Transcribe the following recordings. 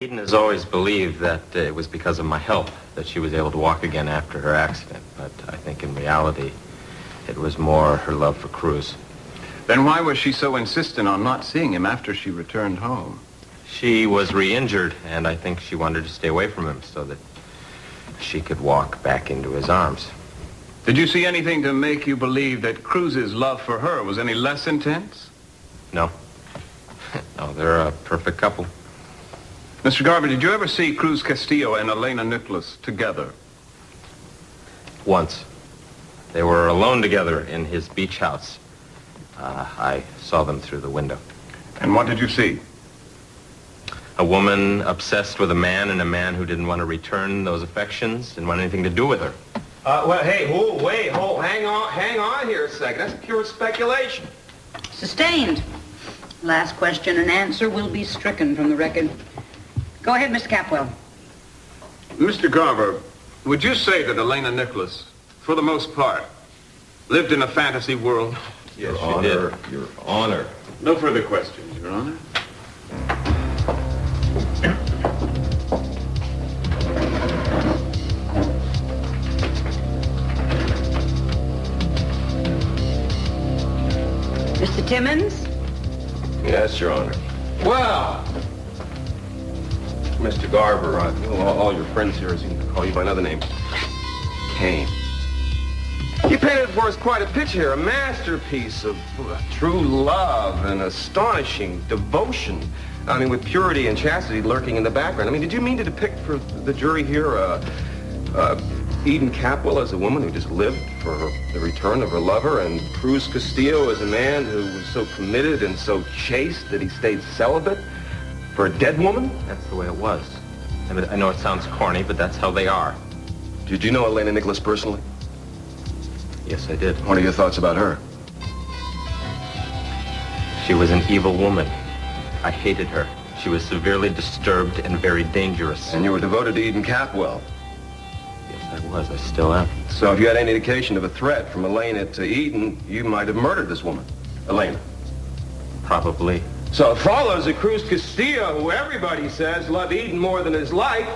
Eden has always believed that it was because of my help that she was able to walk again after her accident, but I think in reality it was more her love for Cruz. Then why was she so insistent on not seeing him after she returned home? She was re-injured, and I think she wanted to stay away from him so that she could walk back into his arms. Did you see anything to make you believe that Cruz's love for her was any less intense? No. No, they're a perfect couple. Mr. Garver, did you ever see Cruz Castillo and Elena Nicholas together? Once. They were alone together in his beach house. I saw them through the window. And what did you see? A woman obsessed with a man, and a man who didn't want to return those affections, didn't want anything to do with her. Hang on here a second. That's pure speculation. Sustained. Last question and answer will be stricken from the record. Go ahead, Mr. Capwell. Mr. Garver, would you say that Elena Nicholas, for the most part, lived in a fantasy world? Yes, she did. Your Honor. No further questions, Your Honor. Mr. Timmons? Yes, Your Honor. Well, Mr. Garver, all your friends here seem to call you by another name. Cain. You painted for us quite a picture here, a masterpiece of true love and astonishing devotion. I mean, with purity and chastity lurking in the background. I mean, did you mean to depict for the jury here Eden Capwell as a woman who just lived for the return of her lover, and Cruz Castillo as a man who was so committed and so chaste that he stayed celibate for a dead woman? That's the way it was. I know it sounds corny, but that's how they are. Did you know Elena Nicholas personally? Yes, I did. What are your thoughts about her? She was an evil woman. I hated her. She was severely disturbed and very dangerous. And you were devoted to Eden Capwell. Yes, I was. I still am. So if you had any indication of a threat from Elena to Eden, you might have murdered this woman, Elena. Probably. So it follows that Cruz Castillo, who everybody says loved Eden more than his life,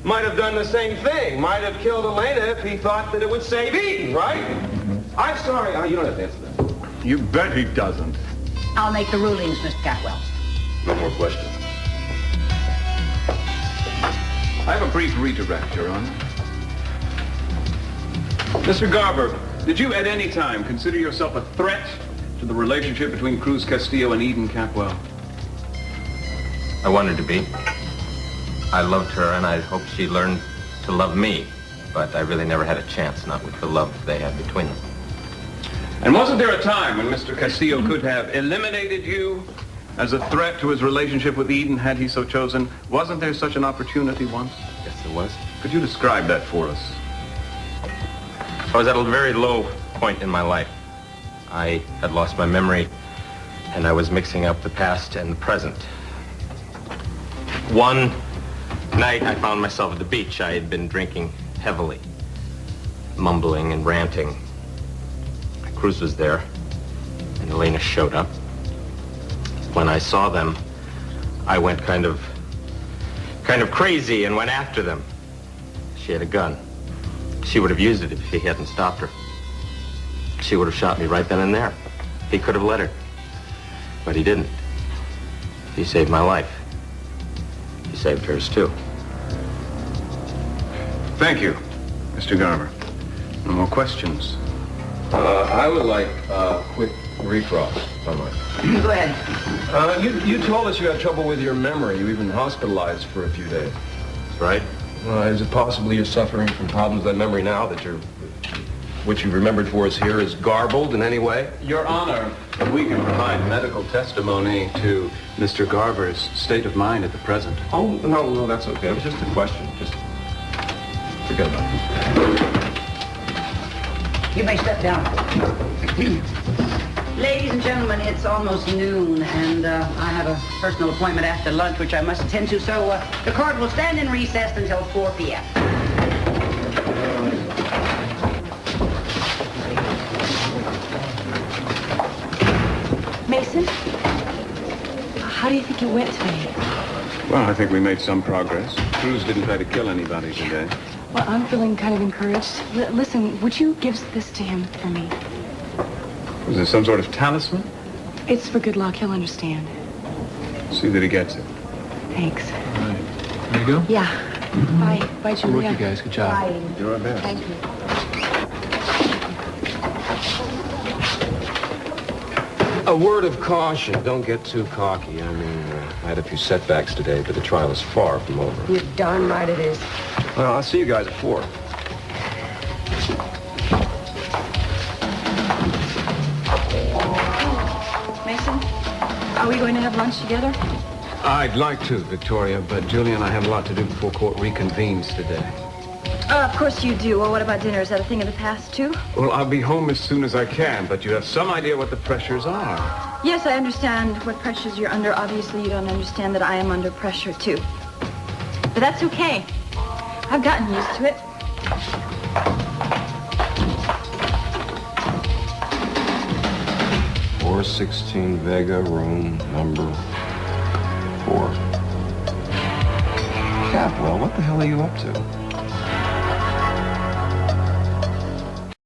might have done the same thing. Might have killed Elena if he thought that it would save Eden, right? I'm sorry. You don't have to answer that. You bet he doesn't. I'll make the rulings, Mr. Capwell. No more questions. I have a brief redirect, Your Honor. Mr. Garver, did you at any time consider yourself a threat to the relationship between Cruz Castillo and Eden Capwell? I wanted to be. I loved her, and I hoped she learned to love me. But I really never had a chance, not with the love they had between them. And wasn't there a time when Mr. Castillo could have eliminated you as a threat to his relationship with Eden, had he so chosen? Wasn't there such an opportunity once? Yes, it was. Could you describe that for us? I was at a very low point in my life. I had lost my memory, and I was mixing up the past and the present. One night, I found myself at the beach. I had been drinking heavily, mumbling and ranting. Cruz was there, and Elena showed up. When I saw them, I went kind of crazy and went after them. She had a gun. She would have used it if he hadn't stopped her. She would have shot me right then and there. He could have let her, but he didn't. He saved my life. He saved hers too. Thank you, Mr. Garver. No more questions. I would like a quick recross, if I might. Go ahead. You told us you had trouble with your memory. You even hospitalized for a few days. That's right. Is it possible you're suffering from problems with that memory now, that what you remembered for us here is garbled in any way? Your Honor, we can provide medical testimony to Mr. Garver's state of mind at the present. Oh, no, that's okay. It was just a question. Just forget about it. You may step down. Ladies and gentlemen, it's almost noon, and I have a personal appointment after lunch, which I must attend to, so the court will stand in recess until 4 p.m. Mason, how do you think it went today? Well, I think we made some progress. Cruz didn't try to kill anybody today. Well, I'm feeling kind of encouraged. Listen, would you give this to him for me? Was there some sort of talisman? It's for good luck. He'll understand. See that he gets it. Thanks. All right. There you go. Yeah. Bye. Bye, Good work, Julia. you guys. Good job. Bye. Do our best. Thank you. A word of caution. Don't get too cocky. I mean, I had a few setbacks today, but the trial is far from over. You're darn right it is. Well, I'll see you guys at 4. Mason, are we going to have lunch together? I'd like to, Victoria, but Julia and I have a lot to do before court reconvenes today. Of course you do. Well, what about dinner? Is that a thing of the past, too? Well, I'll be home as soon as I can, but you have some idea what the pressures are. Yes, I understand what pressures you're under. Obviously, you don't understand that I am under pressure, too. But that's okay. I've gotten used to it. .416 Vega, room number 4. Capwell, what the hell are you up to?